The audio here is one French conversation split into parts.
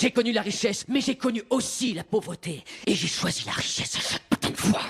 J'ai connu la richesse, mais j'ai connu aussi la pauvreté. Et j'ai choisi la richesse à chaque putain de fois.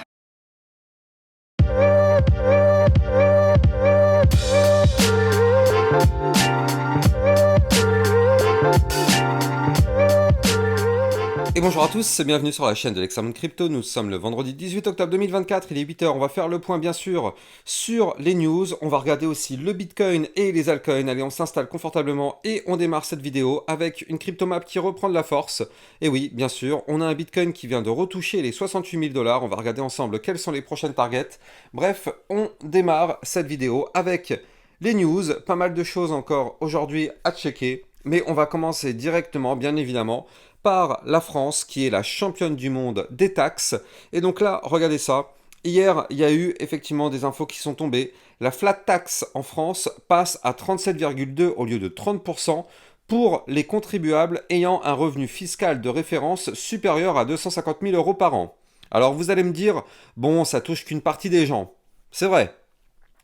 Et bonjour à tous, et bienvenue sur la chaîne de l'Examen Crypto. Nous sommes le vendredi 18 octobre 2024, il est 8h. On va faire le point bien sûr sur les news. On va regarder aussi le Bitcoin et les altcoins. Allez, on s'installe confortablement et on démarre cette vidéo avec une cryptomap qui reprend de la force. Et oui, bien sûr, on a un Bitcoin qui vient de retoucher les 68 000 $. On va regarder ensemble quelles sont les prochaines targets. Bref, on démarre cette vidéo avec les news. Pas mal de choses encore aujourd'hui à checker. Mais on va commencer directement, bien évidemment, par la France, qui est la championne du monde des taxes. Et donc là, regardez ça. Hier, il y a eu effectivement des infos qui sont tombées. La flat tax en France passe à 37,2 au lieu de 30% pour les contribuables ayant un revenu fiscal de référence supérieur à 250 000 € par an. Alors vous allez me dire, bon, ça touche qu'une partie des gens. C'est vrai.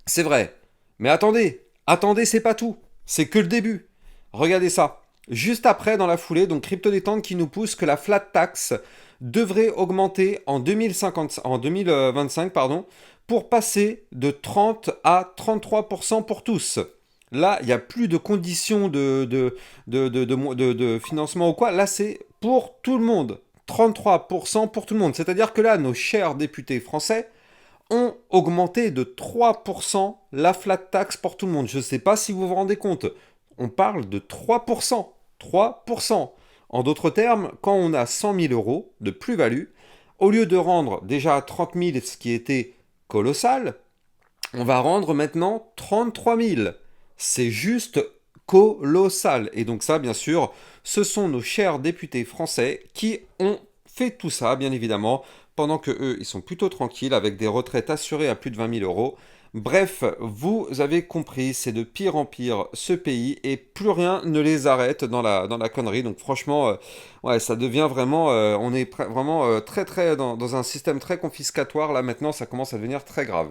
C'est vrai. Mais attendez, c'est pas tout. C'est que le début. Regardez ça. Juste après, dans la foulée, donc Crypto Détente qui nous pousse que la flat tax devrait augmenter en 2025 pour passer de 30 à 33% pour tous. Là, il n'y a plus de conditions de financement ou quoi. Là, c'est pour tout le monde. 33% pour tout le monde. C'est-à-dire que là, nos chers députés français ont augmenté de 3% la flat tax pour tout le monde. Je ne sais pas si vous vous rendez compte. On parle de 3%. 3%. En d'autres termes, quand on a 100 000 € de plus-value, au lieu de rendre déjà 30 000, ce qui était colossal, on va rendre maintenant 33 000. C'est juste colossal. Et donc ça, bien sûr, ce sont nos chers députés français qui ont fait tout ça, bien évidemment, pendant que eux, ils sont plutôt tranquilles avec des retraites assurées à plus de 20 000 €. Bref, vous avez compris, c'est de pire en pire ce pays et plus rien ne les arrête dans la connerie. Donc franchement, ouais, ça devient vraiment, on est vraiment très dans un système très confiscatoire. Là maintenant, ça commence à devenir très grave.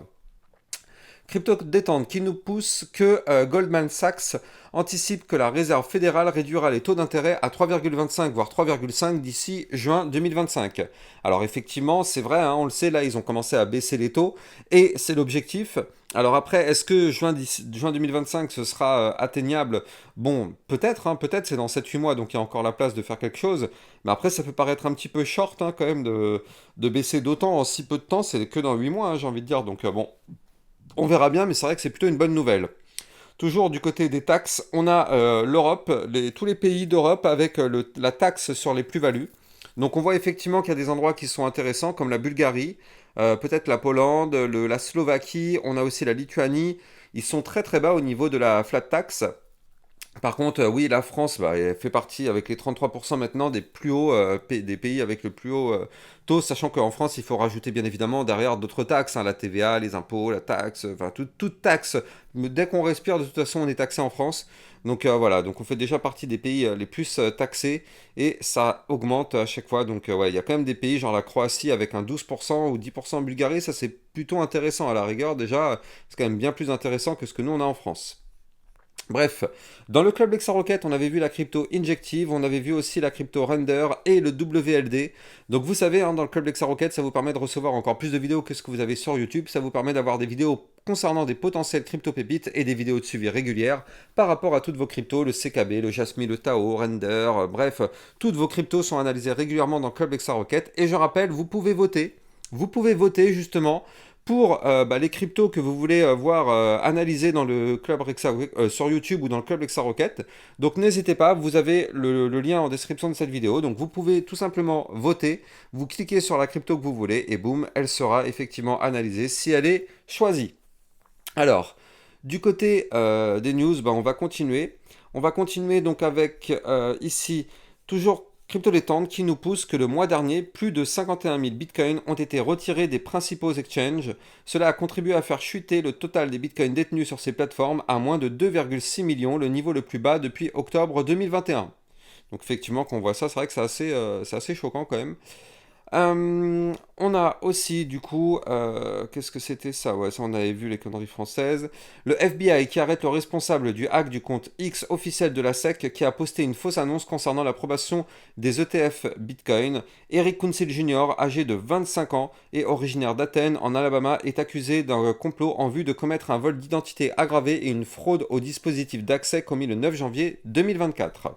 Crypto Détente qui nous pousse que Goldman Sachs anticipe que la Réserve fédérale réduira les taux d'intérêt à 3,25 voire 3,5 d'ici juin 2025. Alors effectivement, c'est vrai, hein, on le sait, là ils ont commencé à baisser les taux et c'est l'objectif. Alors après, est-ce que juin 2025 ce sera atteignable? Bon, peut-être, hein, peut-être c'est dans 7-8 mois, donc il y a encore la place de faire quelque chose. Mais après, ça peut paraître un petit peu short hein, quand même de baisser d'autant en si peu de temps, c'est que dans 8 mois, hein, j'ai envie de dire. Donc bon. On verra bien, mais c'est vrai que c'est plutôt une bonne nouvelle. Toujours du côté des taxes, on a l'Europe, tous les pays d'Europe avec la taxe sur les plus-values. Donc on voit effectivement qu'il y a des endroits qui sont intéressants, comme la Bulgarie, peut-être la Pologne, la Slovaquie, on a aussi la Lituanie. Ils sont très bas au niveau de la flat tax. Par contre, oui, la France elle fait partie avec les 33% maintenant des plus hauts des pays avec le plus haut taux, sachant qu'en France, il faut rajouter bien évidemment derrière d'autres taxes, hein, la TVA, les impôts, la taxe, enfin toute taxe. Mais dès qu'on respire, de toute façon, on est taxé en France. Donc voilà, donc on fait déjà partie des pays les plus taxés et ça augmente à chaque fois. Donc ouais, il y a quand même des pays genre la Croatie avec un 12% ou 10% en Bulgarie, ça c'est plutôt intéressant à la rigueur. Déjà, c'est quand même bien plus intéressant que ce que nous on a en France. Bref, dans le club Lexarocket, on avait vu la crypto Injective, on avait vu aussi la crypto Render et le WLD. Donc vous savez, hein, dans le club Lexarocket, ça vous permet de recevoir encore plus de vidéos que ce que vous avez sur YouTube. Ça vous permet d'avoir des vidéos concernant des potentiels crypto-pépites et des vidéos de suivi régulières par rapport à toutes vos cryptos, le CKB, le Jasmine, le Tao, Render, bref, toutes vos cryptos sont analysées régulièrement dans le club Lexarocket. Et je rappelle, vous pouvez voter. Vous pouvez voter justement pour les cryptos que vous voulez voir analysés dans le club sur YouTube ou dans le club Lexarocket. Donc n'hésitez pas, vous avez le lien en description de cette vidéo. Donc vous pouvez tout simplement voter, vous cliquez sur la crypto que vous voulez et boum, elle sera effectivement analysée si elle est choisie. Alors, du côté des news, on va continuer. On va continuer donc avec ici toujours Crypto Détente qui nous pousse que le mois dernier, plus de 51 000 bitcoins ont été retirés des principaux exchanges. Cela a contribué à faire chuter le total des bitcoins détenus sur ces plateformes à moins de 2,6 millions, le niveau le plus bas depuis octobre 2021. Donc effectivement, quand on voit ça, c'est vrai que c'est assez choquant quand même. On a aussi, du coup, qu'est-ce que c'était ça? Ouais, ça on avait vu les conneries françaises. Le FBI qui arrête le responsable du hack du compte X officiel de la SEC qui a posté une fausse annonce concernant l'approbation des ETF Bitcoin. Eric Council Jr., âgé de 25 ans et originaire d'Athènes, en Alabama, est accusé d'un complot en vue de commettre un vol d'identité aggravé et une fraude au dispositif d'accès commis le 9 janvier 2024.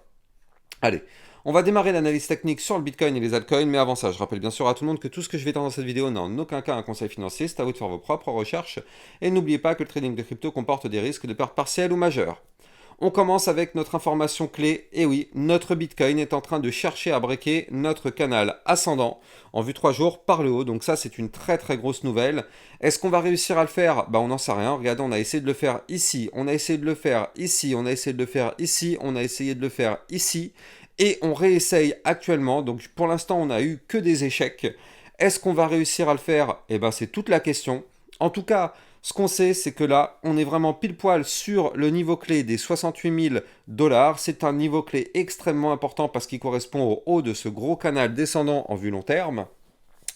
Allez, on va démarrer l'analyse technique sur le Bitcoin et les altcoins, mais avant ça, je rappelle bien sûr à tout le monde que tout ce que je vais dire dans cette vidéo n'est en aucun cas un conseil financier, c'est à vous de faire vos propres recherches, et n'oubliez pas que le trading de crypto comporte des risques de perte partielle ou majeure. On commence avec notre information clé, et oui, notre Bitcoin est en train de chercher à breaker notre canal ascendant en vue 3 jours par le haut, donc ça c'est une très très grosse nouvelle. Est-ce qu'on va réussir à le faire? Bah on n'en sait rien, regardez, on a essayé de le faire ici, on a essayé de le faire ici, on a essayé de le faire ici, on a essayé de le faire ici, et on réessaye actuellement, donc pour l'instant on n'a eu que des échecs. Est-ce qu'on va réussir à le faire? Eh ben c'est toute la question. En tout cas, ce qu'on sait, c'est que là, on est vraiment pile poil sur le niveau clé des 68 000 dollars. C'est un niveau clé extrêmement important parce qu'il correspond au haut de ce gros canal descendant en vue long terme.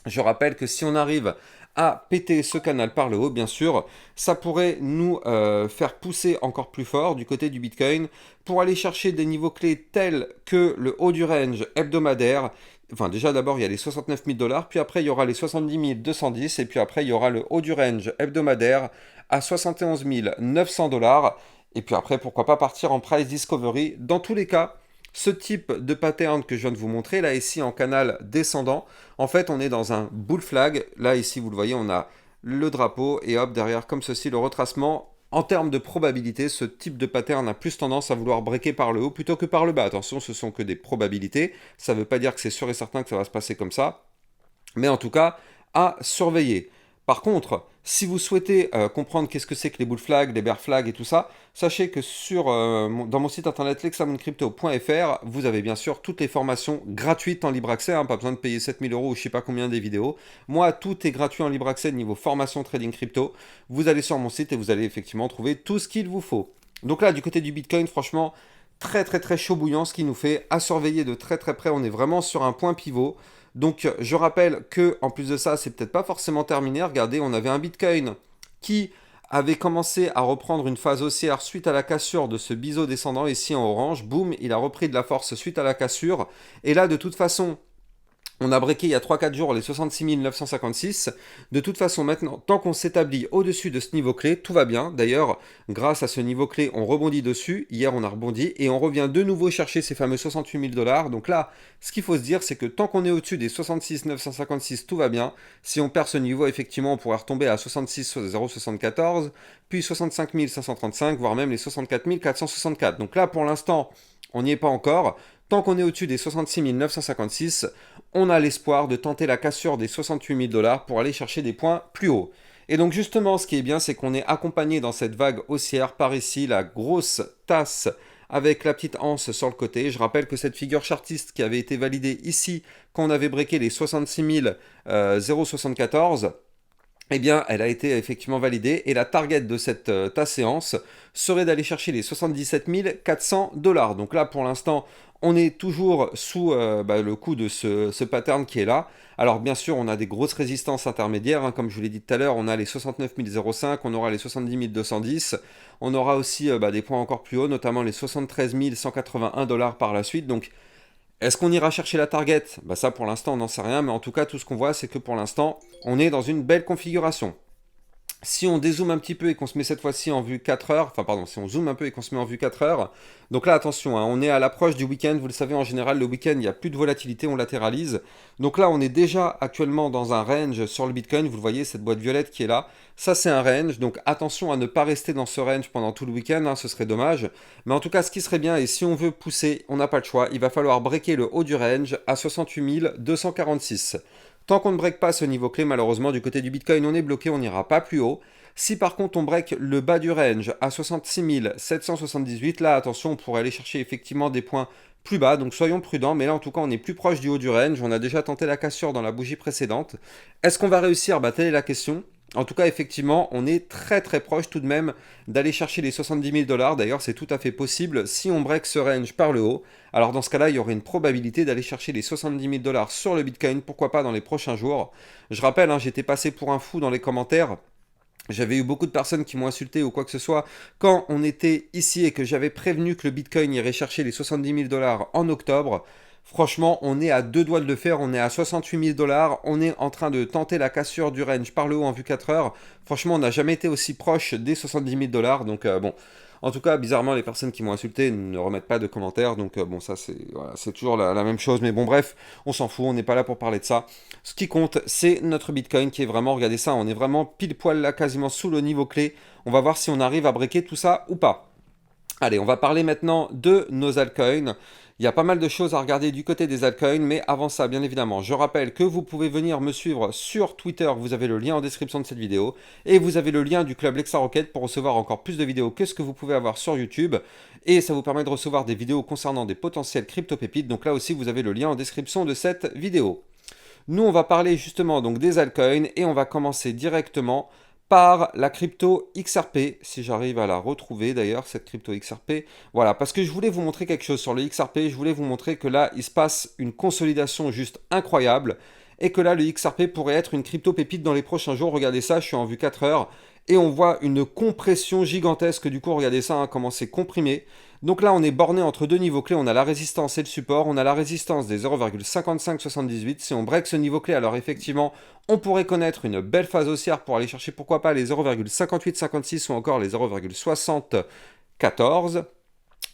Je rappelle que si on arrive à péter ce canal par le haut, bien sûr, ça pourrait nous faire pousser encore plus fort du côté du Bitcoin pour aller chercher des niveaux clés tels que le haut du range hebdomadaire. Enfin, déjà, d'abord, il y a les 69 000 dollars, puis après, il y aura les 70 210, et puis après, il y aura le haut du range hebdomadaire à 71 900 dollars. Et puis après, pourquoi pas partir en price discovery. Dans tous les cas, ce type de pattern que je viens de vous montrer, là ici en canal descendant, en fait on est dans un bull flag. Là ici vous le voyez, on a le drapeau et hop derrière comme ceci le retracement. En termes de probabilité, ce type de pattern a plus tendance à vouloir breaker par le haut plutôt que par le bas. Attention, ce sont que des probabilités. Ça ne veut pas dire que c'est sûr et certain que ça va se passer comme ça. Mais en tout cas, à surveiller. Par contre, si vous souhaitez comprendre qu'est-ce que c'est que les bull flags, les bear flags et tout ça, sachez que dans mon site internet l'examencrypto.fr, vous avez bien sûr toutes les formations gratuites en libre accès, hein, pas besoin de payer 7 000 € ou je sais pas combien des vidéos. Moi, tout est gratuit en libre accès niveau formation trading crypto. Vous allez sur mon site et vous allez effectivement trouver tout ce qu'il vous faut. Donc là, du côté du Bitcoin, franchement, très très très chaud bouillant ce qui nous fait à surveiller de très très près. On est vraiment sur un point pivot. Donc je rappelle que en plus de ça, c'est peut-être pas forcément terminé. Regardez, on avait un Bitcoin qui avait commencé à reprendre une phase haussière suite à la cassure de ce biseau descendant ici en orange. Boum, il a repris de la force suite à la cassure. Et là, de toute façon, on a breaké il y a 3-4 jours les 66 956. De toute façon, maintenant, tant qu'on s'établit au-dessus de ce niveau clé, tout va bien. D'ailleurs, grâce à ce niveau clé, on rebondit dessus. Hier, on a rebondi et on revient de nouveau chercher ces fameux 68 000 dollars. Donc là, ce qu'il faut se dire, c'est que tant qu'on est au-dessus des 66 956, tout va bien. Si on perd ce niveau, effectivement, on pourrait retomber à 66 074, puis 65 535, voire même les 64 464. Donc là, pour l'instant, on n'y est pas encore. Tant qu'on est au-dessus des 66 956, on a l'espoir de tenter la cassure des 68 000 dollars pour aller chercher des points plus hauts. Et donc justement, ce qui est bien, c'est qu'on est accompagné dans cette vague haussière par ici, la grosse tasse avec la petite anse sur le côté. Je rappelle que cette figure chartiste qui avait été validée ici quand on avait breaké les 66 074, eh bien, elle a été effectivement validée et la target de cette séance serait d'aller chercher les 77 400 dollars. Donc là, pour l'instant, on est toujours sous le coup de ce pattern qui est là. Alors bien sûr, on a des grosses résistances intermédiaires, hein, comme je vous l'ai dit tout à l'heure, on a les 69 005, on aura les 70 210, on aura aussi des points encore plus hauts, notamment les 73 181 dollars par la suite. Donc est-ce qu'on ira chercher la target? Bah ça pour l'instant on n'en sait rien, mais en tout cas tout ce qu'on voit c'est que pour l'instant on est dans une belle configuration. Si on dézoome un petit peu et qu'on se met cette fois-ci en vue 4 heures, enfin pardon, si on zoome un peu et qu'on se met en vue 4 heures, donc là attention, hein, on est à l'approche du week-end, vous le savez en général le week-end il n'y a plus de volatilité, on latéralise. Donc là on est déjà actuellement dans un range sur le Bitcoin, vous le voyez cette boîte violette qui est là, ça c'est un range, donc attention à ne pas rester dans ce range pendant tout le week-end, hein, ce serait dommage. Mais en tout cas ce qui serait bien, et si on veut pousser, on n'a pas le choix, il va falloir breaker le haut du range à 68 246. Tant qu'on ne break pas ce niveau clé, malheureusement, du côté du Bitcoin, on est bloqué, on n'ira pas plus haut. Si par contre on break le bas du range à 66 778, là attention, on pourrait aller chercher effectivement des points plus bas, donc soyons prudents, mais là en tout cas on est plus proche du haut du range, on a déjà tenté la cassure dans la bougie précédente. Est-ce qu'on va réussir? Bah telle est la question. En tout cas, effectivement, on est très très proche tout de même d'aller chercher les 70 000 dollars. D'ailleurs, c'est tout à fait possible si on break ce range par le haut. Alors dans ce cas-là, il y aurait une probabilité d'aller chercher les 70 000 dollars sur le Bitcoin, pourquoi pas dans les prochains jours. Je rappelle, hein, j'étais passé pour un fou dans les commentaires. J'avais eu beaucoup de personnes qui m'ont insulté ou quoi que ce soit quand on était ici et que j'avais prévenu que le Bitcoin irait chercher les 70 000 dollars en octobre. Franchement, on est à deux doigts de le faire, on est à 68 000 dollars, on est en train de tenter la cassure du range par le haut en vue 4 heures. Franchement, on n'a jamais été aussi proche des 70 000 dollars, donc bon. En tout cas, bizarrement, les personnes qui m'ont insulté ne remettent pas de commentaires, donc bon, ça c'est toujours la même chose, mais bon, bref, on s'en fout, on n'est pas là pour parler de ça. Ce qui compte, c'est notre Bitcoin qui est vraiment, regardez ça, on est vraiment pile poil là, quasiment sous le niveau clé. On va voir si on arrive à breaker tout ça ou pas. Allez, on va parler maintenant de nos altcoins. Il y a pas mal de choses à regarder du côté des altcoins, mais avant ça, bien évidemment, je rappelle que vous pouvez venir me suivre sur Twitter, vous avez le lien en description de cette vidéo, et vous avez le lien du club Lexa Rocket pour recevoir encore plus de vidéos que ce que vous pouvez avoir sur YouTube, et ça vous permet de recevoir des vidéos concernant des potentiels crypto-pépites, donc là aussi vous avez le lien en description de cette vidéo. Nous, on va parler justement donc des altcoins, et on va commencer directement par la crypto XRP, si j'arrive à la retrouver d'ailleurs, cette crypto XRP. Voilà, parce que je voulais vous montrer quelque chose sur le XRP, je voulais vous montrer que là, il se passe une consolidation juste incroyable, et que là, le XRP pourrait être une crypto pépite dans les prochains jours. Regardez ça, je suis en vue 4 heures, et on voit une compression gigantesque, du coup, regardez ça, hein, comment c'est comprimé. Donc là, on est borné entre deux niveaux clés, on a la résistance et le support, on a la résistance des 0,5578, si on break ce niveau clé, alors effectivement, on pourrait connaître une belle phase haussière pour aller chercher pourquoi pas les 0,5856 ou encore les 0,74.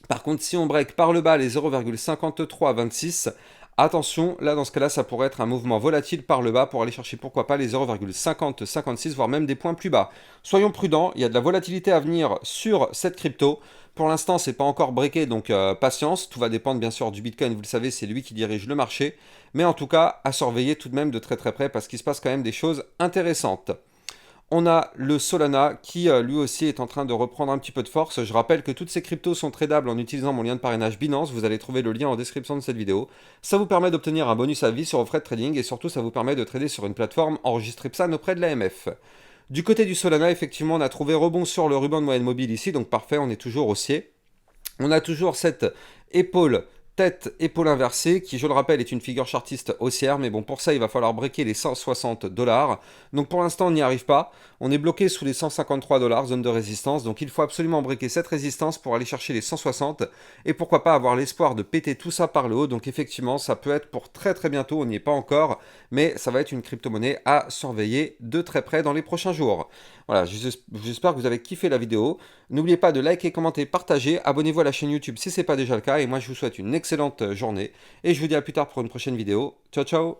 Par contre, si on break par le bas les 0,5326, attention, là dans ce cas-là, ça pourrait être un mouvement volatile par le bas pour aller chercher pourquoi pas les 0,5056, voire même des points plus bas. Soyons prudents, il y a de la volatilité à venir sur cette crypto. Pour l'instant, c'est pas encore breaké, donc patience. Tout va dépendre bien sûr du Bitcoin, vous le savez, c'est lui qui dirige le marché. Mais en tout cas, à surveiller tout de même de très très près parce qu'il se passe quand même des choses intéressantes. On a le Solana qui lui aussi est en train de reprendre un petit peu de force. Je rappelle que toutes ces cryptos sont tradables en utilisant mon lien de parrainage Binance. Vous allez trouver le lien en description de cette vidéo. Ça vous permet d'obtenir un bonus à vie sur vos frais de trading et surtout ça vous permet de trader sur une plateforme enregistrée PSAN auprès de l'AMF. Du côté du Solana, effectivement, on a trouvé rebond sur le ruban de moyenne mobile ici, donc parfait, on est toujours haussier. On a toujours cette épaule tête, épaule inversée, qui je le rappelle est une figure chartiste haussière, mais bon pour ça il va falloir breaker les 160 dollars. Donc pour l'instant on n'y arrive pas, on est bloqué sous les 153 dollars, zone de résistance, donc il faut absolument breaker cette résistance pour aller chercher les 160, et pourquoi pas avoir l'espoir de péter tout ça par le haut, donc effectivement ça peut être pour très très bientôt, on n'y est pas encore, mais ça va être une crypto-monnaie à surveiller de très près dans les prochains jours. Voilà, j'espère que vous avez kiffé la vidéo. N'oubliez pas de liker, commenter, partager. Abonnez-vous à la chaîne YouTube si ce n'est pas déjà le cas. Et moi, je vous souhaite une excellente journée. Et je vous dis à plus tard pour une prochaine vidéo. Ciao, ciao!